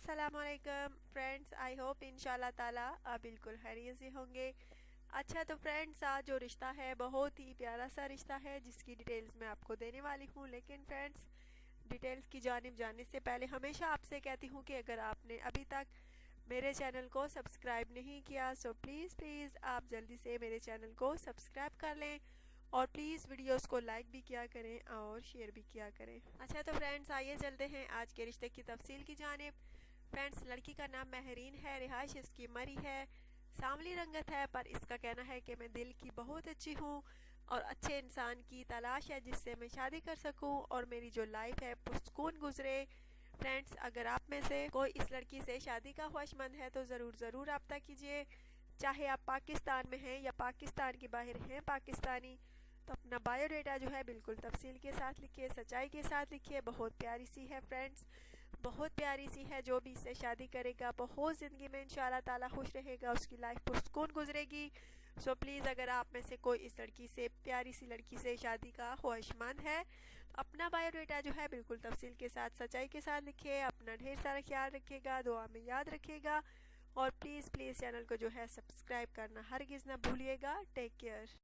अस्सलामुअलैकुम friends, I hope इंशाल्लाह ताला आप बिल्कुल खैरियत से होंगे। अच्छा तो फ्रेंड्स, आज जो रिश्ता है बहुत ही प्यारा सा रिश्ता है जिसकी डिटेल्स मैं आपको देने वाली हूँ। लेकिन फ्रेंड्स, डिटेल्स की जानिब जाने से पहले हमेशा आपसे कहती हूँ कि अगर आपने अभी तक मेरे चैनल को सब्सक्राइब नहीं किया सो प्लीज़ आप जल्दी से मेरे चैनल को सब्सक्राइब कर लें और प्लीज़ वीडियोस को लाइक भी किया करें और शेयर भी किया करें। अच्छा तो फ्रेंड्स, आइए चलते हैं आज के रिश्ते की तफसील की जानिब। फ्रेंड्स, लड़की का नाम महरीन है, रिहाइश इसकी मरी है, सांवली रंगत है, पर इसका कहना है कि मैं दिल की बहुत अच्छी हूँ और अच्छे इंसान की तलाश है जिससे मैं शादी कर सकूँ और मेरी जो लाइफ है पुरसुकून गुजरे। फ्रेंड्स, अगर आप में से कोई इस लड़की से शादी का ख्वाहिशमंद है तो ज़रूर रब्ता कीजिए। चाहे आप पाकिस्तान में हैं या पाकिस्तान के बाहर हैं पाकिस्तानी, तो अपना बायोडाटा जो है बिल्कुल तफसील के साथ लिखिए, सच्चाई के साथ लिखिए। बहुत प्यारी सी है फ्रेंड्स, बहुत प्यारी सी है। जो भी इससे शादी करेगा बहुत ज़िंदगी में इंशाल्लाह ताला खुश रहेगा, उसकी लाइफ पुरसुकून गुजरेगी। सो प्लीज़ अगर आप में से कोई इस लड़की से, प्यारी सी लड़की से शादी का ख्वाहिशमंद है, अपना बायोडाटा जो है बिल्कुल तफसील के साथ सच्चाई के साथ लिखिए। अपना ढेर सारा ख्याल रखिएगा, दुआ में याद रखिएगा और प्लीज़ चैनल को जो है सब्सक्राइब करना हरगिज़ ना भूलिएगा। Take care.